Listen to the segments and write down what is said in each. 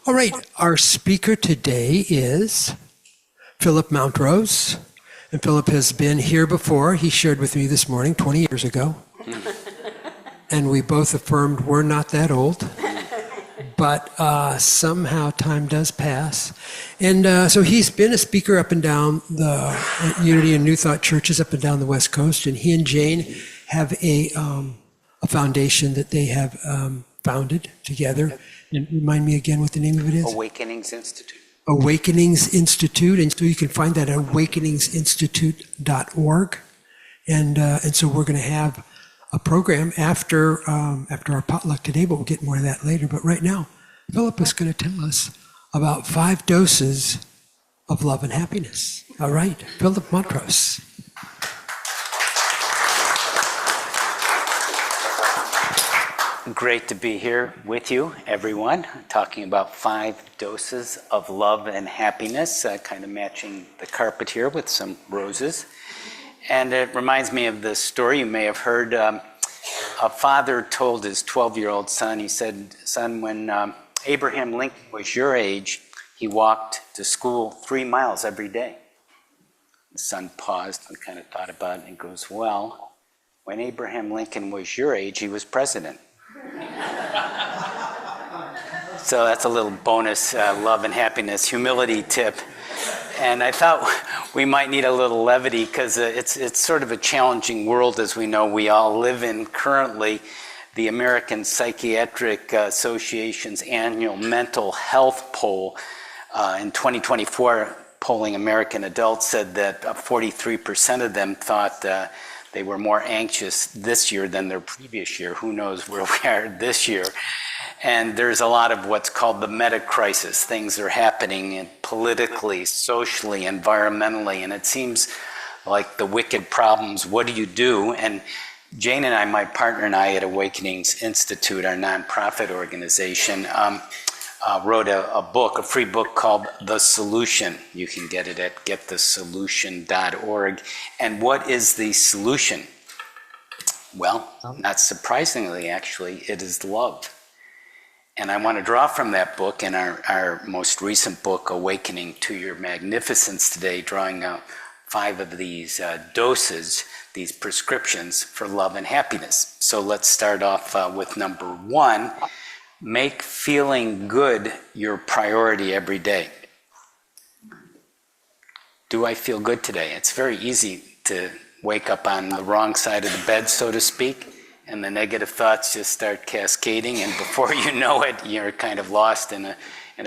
All right, our speaker today is Philip Mountrose. And Philip has been here before. He shared with me this morning 20 years ago. And we both affirmed we're not that old. But somehow time does pass. And so he's been a speaker up and down the Unity and New Thought churches up and down the West Coast. And he and Jane have a foundation that they have founded together. And remind me again what the name of it is? Awakenings Institute. Awakenings Institute. And so you can find that at awakeningsinstitute.org. And so we're going to have a program after our potluck today, but we'll get more of that later. But right now, Philip is going to tell us about 5 doses of love and happiness. All right, Philip Mountrose. Great to be here with you, everyone, talking about 5 doses of love and happiness, kind of matching the carpet here with some roses. And it reminds me of this story you may have heard. A father told his 12-year-old son, he said, "Son, when Abraham Lincoln was your age, he walked to school 3 miles every day." The son paused and kind of thought about it and goes, "Well, when Abraham Lincoln was your age, he was president." So that's a little bonus love and happiness humility tip. And I thought we might need a little levity because it's sort of a challenging world, as we know we all live in currently. The American Psychiatric Association's annual mental health poll in 2024, polling American adults, said that 43% of them thought they were more anxious this year than their previous year. Who knows where we are this year? And there's a lot of what's called the meta-crisis. Things are happening politically, socially, environmentally, and it seems like the wicked problems. What do you do? And Jane and I, my partner and I at Awakenings Institute, our nonprofit organization, wrote a book, a free book called The Solution. You can get it at getthesolution.org. And what is the solution? Well, not surprisingly, actually, it is love. And I want to draw from that book and our most recent book, Awakening to Your Magnificence today, drawing out 5 of these doses, these prescriptions for love and happiness. So let's start off with number 1. Make feeling good your priority every day. Do I feel good today? It's very easy to wake up on the wrong side of the bed, so to speak, and the negative thoughts just start cascading, and before you know it, you're kind of lost in a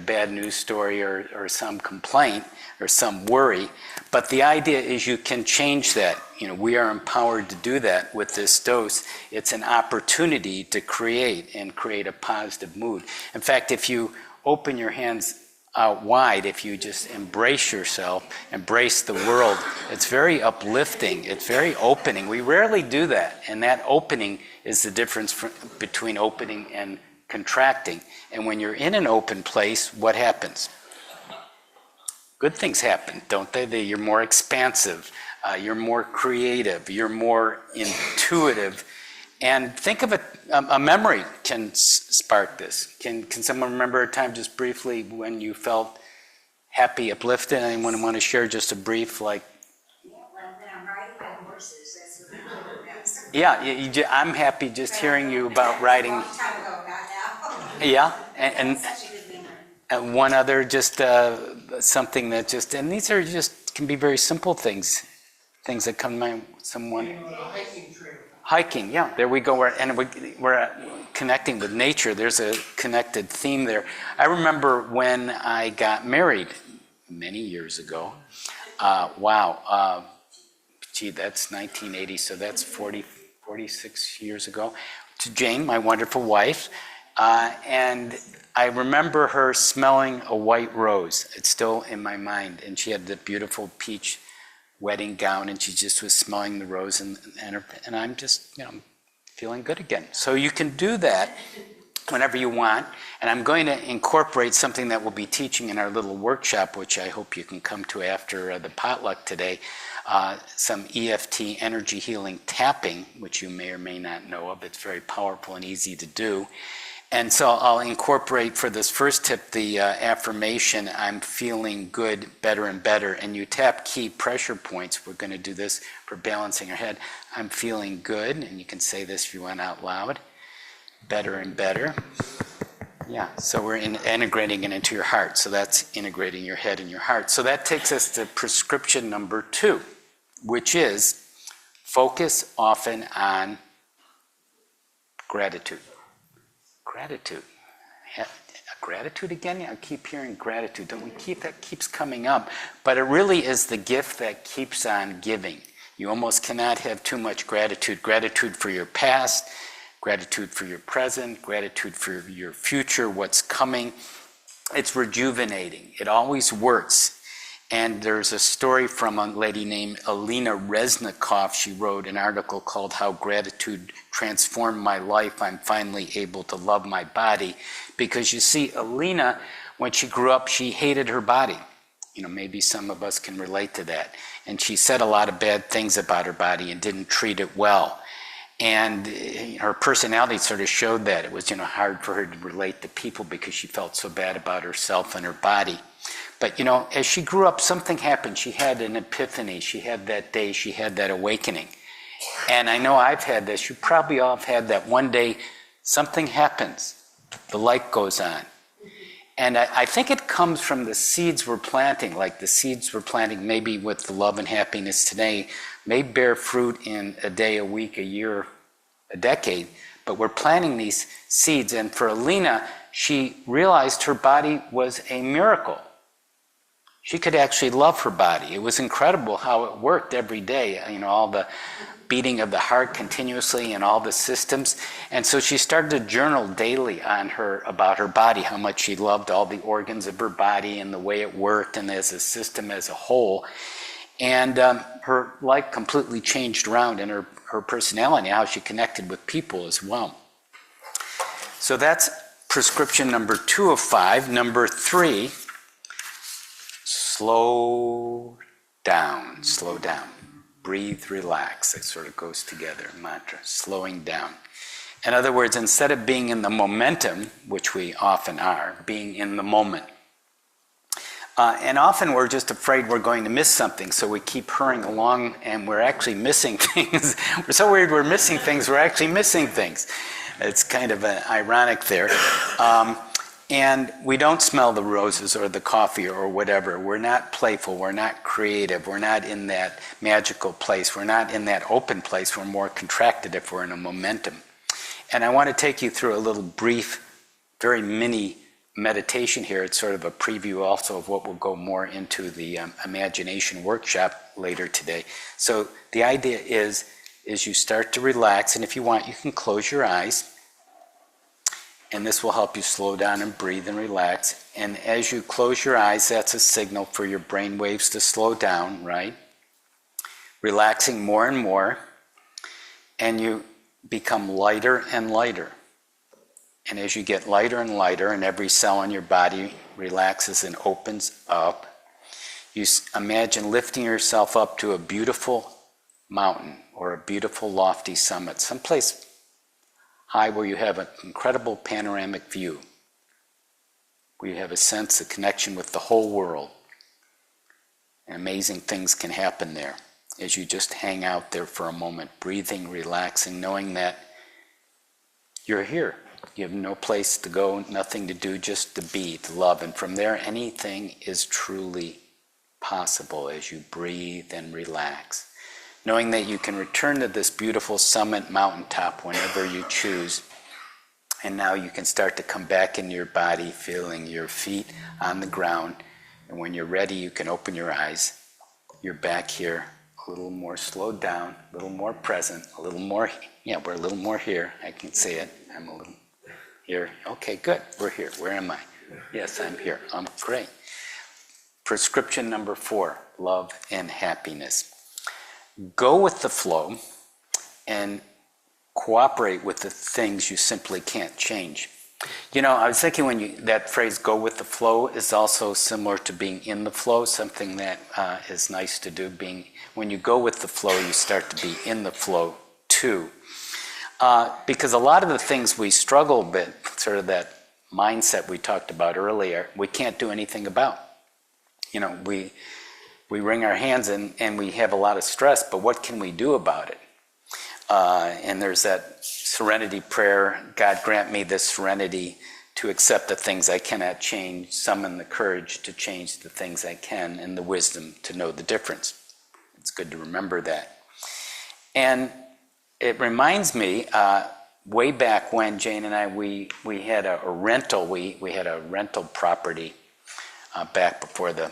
bad news story or some complaint or some worry. But the idea is you can change that. We are empowered to do that with this dose. It's an opportunity to create a positive mood. In fact, if you open your hands out wide, if you just embrace yourself, embrace the world, it's very uplifting, it's very opening. We rarely do that, and that opening is the difference between opening and contracting. And when you're in an open place, what happens? Good things happen, don't they? You're more expansive, you're more creative, you're more intuitive. And think of it, a memory can spark this. Can someone remember a time just briefly when you felt happy, uplifted? Anyone want to share just a brief, Yeah, when I'm riding my horses, that's the best. Yeah, I'm happy just hearing you about riding. A long time ago, not now. Yeah, and such a good memory. And one other, just something that and these are can be very simple things that come to mind. Someone. Hiking, yeah, there we go. We're connecting with nature. There's a connected theme there. I remember when I got married many years ago. That's 1980, so that's 46 years ago. To Jane, my wonderful wife. And I remember her smelling a white rose. It's still in my mind. And she had the beautiful peach wedding gown, and she just was smelling the rose, and I'm just, feeling good again. So you can do that whenever you want, and I'm going to incorporate something that we'll be teaching in our little workshop, which I hope you can come to after the potluck today, some EFT energy healing tapping, which you may or may not know of. It's very powerful and easy to do. And so I'll incorporate for this first tip the affirmation, I'm feeling good, better and better. And you tap key pressure points. We're going to do this for balancing your head. I'm feeling good, and you can say this if you want out loud. Better and better. Yeah, so we're integrating it into your heart. So that's integrating your head and your heart. So that takes us to prescription number 2, which is focus often on gratitude. Gratitude. Gratitude again? I keep hearing gratitude. Don't we keep that keeps coming up? But it really is the gift that keeps on giving. You almost cannot have too much gratitude. Gratitude for your past, gratitude for your present, gratitude for your future, what's coming. It's rejuvenating. It always works. And there's a story from a lady named Alina Resnikoff. She wrote an article called How Gratitude Transformed My Life. I'm finally able to love my body. Because you see, Alina, when she grew up, she hated her body. You know, maybe some of us can relate to that. And she said a lot of bad things about her body and didn't treat it well. And her personality sort of showed that. It was, hard for her to relate to people because she felt so bad about herself and her body. But, as she grew up, something happened. She had an epiphany. She had that day. She had that awakening. And I know I've had this. You probably all have had that. One day, something happens. The light goes on. And I think it comes from the seeds we're planting, like the seeds we're planting maybe with the love and happiness today may bear fruit in a day, a week, a year, a decade. But we're planting these seeds. And for Alina, she realized her body was a miracle. She could actually love her body. It was incredible how it worked every day, all the beating of the heart continuously and all the systems. And so she started to journal daily about her body, how much she loved all the organs of her body and the way it worked and as a system as a whole. And her life completely changed around in her personality, how she connected with people as well. So that's prescription number 2 of 5. Number 3, slow down, slow down. Breathe, relax. That sort of goes together, mantra, slowing down. In other words, instead of being in the momentum, which we often are, being in the moment. And often we're just afraid we're going to miss something, so we keep hurrying along and we're actually missing things. We're so worried we're missing things, we're actually missing things. It's kind of ironic there. And we don't smell the roses or the coffee or whatever. We're not playful. We're not creative. We're not in that magical place. We're not in that open place. We're more contracted if we're in a momentum. And I want to take you through a little brief, very mini meditation here. It's sort of a preview also of what will go more into the imagination workshop later today. So the idea is you start to relax. And if you want, you can close your eyes. And this will help you slow down and breathe and relax. And as you close your eyes, that's a signal for your brain waves to slow down, right? Relaxing more and more. And you become lighter and lighter. And as you get lighter and lighter, and every cell in your body relaxes and opens up, you imagine lifting yourself up to a beautiful mountain or a beautiful lofty summit, someplace high where you have an incredible panoramic view, where you have a sense of connection with the whole world. And amazing things can happen there as you just hang out there for a moment, breathing, relaxing, knowing that you're here. You have no place to go, nothing to do, just to be, to love. And from there, anything is truly possible as you breathe and relax. Knowing that you can return to this beautiful summit mountaintop whenever you choose. And now you can start to come back into your body, feeling your feet on the ground. And when you're ready, you can open your eyes. You're back here, a little more slowed down, a little more present, a little more, we're a little more here. I can see it. I'm a little here. Okay, good. We're here. Where am I? Yes, I'm here. Great. Prescription number 4, love and happiness. Go with the flow and cooperate with the things you simply can't change. I was thinking that phrase, go with the flow, is also similar to being in the flow, something that is nice to do. When you go with the flow, you start to be in the flow too. Because a lot of the things we struggle with, sort of that mindset we talked about earlier, we can't do anything about. We wring our hands and we have a lot of stress, but what can we do about it? And there's that serenity prayer, God grant me the serenity to accept the things I cannot change, summon the courage to change the things I can, and the wisdom to know the difference. It's good to remember that. And it reminds me, way back when Jane and I, we had a rental, we had a rental property back before the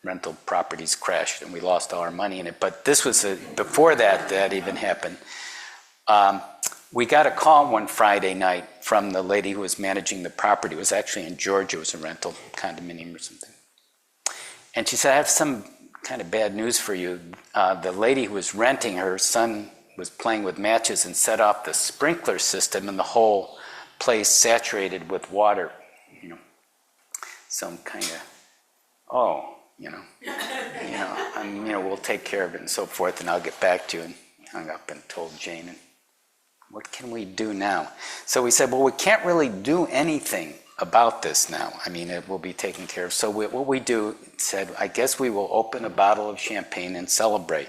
rental properties crashed and we lost all our money in it. But this was before that even happened. We got a call one Friday night from the lady who was managing the property. It was actually in Georgia. It was a rental condominium or something. And she said, I have some kind of bad news for you. The lady who was renting, her son was playing with matches and set off the sprinkler system, and the whole place saturated with water. Some kind of, we'll take care of it and so forth, and I'll get back to you. And hung up and told Jane, what can we do now? So we said, well, we can't really do anything about this now. It will be taken care of. So what we said, I guess we will open a bottle of champagne and celebrate.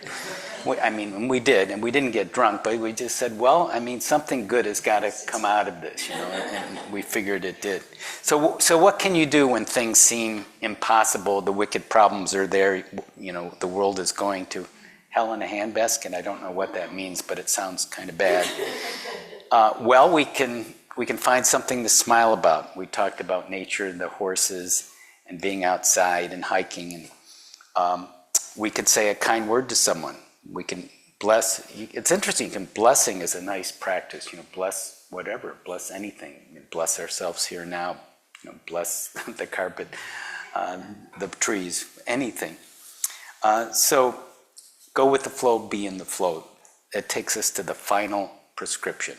We did, and we didn't get drunk, but we just said, well, something good has got to come out of this, and we figured it did. So what can you do when things seem impossible, the wicked problems are there, the world is going to hell in a handbasket? I don't know what that means, but it sounds kind of bad. Well, we can find something to smile about. We talked about nature, the horses, and being outside and hiking. And we could say a kind word to someone. We can bless. It's interesting. Blessing is a nice practice. Bless whatever. Bless anything. Bless ourselves here now. Bless the carpet, the trees, anything. So go with the flow. Be in the flow. It takes us to the final prescription.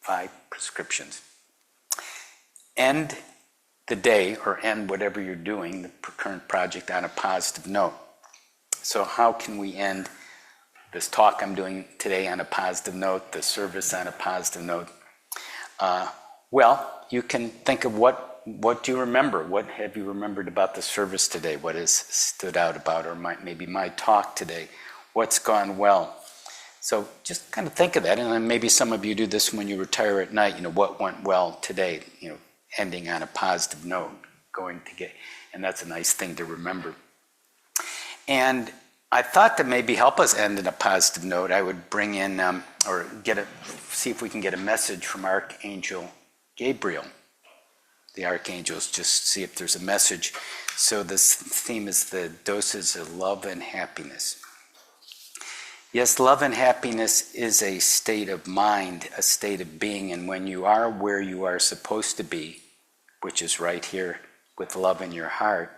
5 prescriptions. End the day, or end whatever you're doing, the current project, on a positive note. So how can we end this talk I'm doing today on a positive note, the service on a positive note? Well, you can think of what do you remember? What have you remembered about the service today? What has stood out about, or maybe my talk today? What's gone well? So just kind of think of that, and then maybe some of you do this when you retire at night. What went well today? Ending on a positive note, and that's a nice thing to remember. And I thought to maybe help us end on a positive note, I would bring in see if we can get a message from Archangel Gabriel. The archangels, just see if there's a message. So this theme is the doses of love and happiness. Yes, love and happiness is a state of mind, a state of being, and when you are where you are supposed to be, which is right here with love in your heart,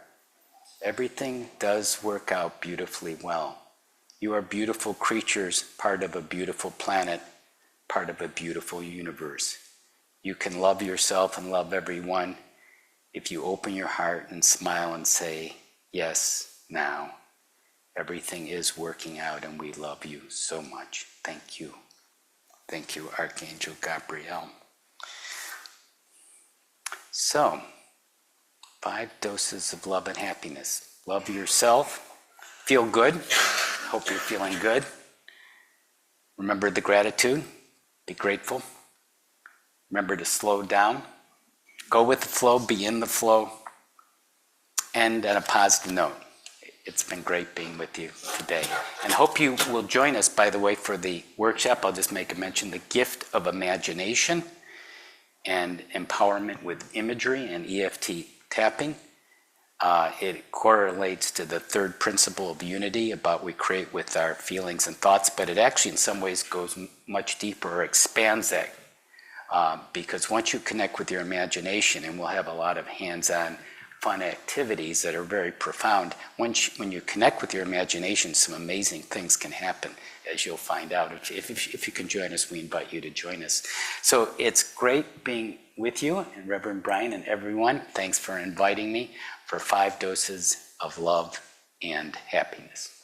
everything does work out beautifully well. You are beautiful creatures, part of a beautiful planet, part of a beautiful universe. You can love yourself and love everyone if you open your heart and smile and say, yes, now. Everything is working out, and we love you so much. Thank you. Thank you, Archangel Gabriel. So, 5 doses of love and happiness. Love yourself. Feel good. Hope you're feeling good. Remember the gratitude. Be grateful. Remember to slow down. Go with the flow. Be in the flow. End on a positive note. It's been great being with you today. And hope you will join us, by the way, for the workshop. I'll just make a mention, the gift of imagination and empowerment with imagery and EFT tapping. It correlates to the 3rd principle of unity, about we create with our feelings and thoughts, but it actually in some ways goes much deeper, or expands that. Because once you connect with your imagination, and we'll have a lot of hands-on fun activities that are very profound. When you connect with your imagination, some amazing things can happen, as you'll find out. If you can join us, we invite you to join us. So it's great being with you, and Reverend Brian and everyone, thanks for inviting me for 5 doses of love and happiness.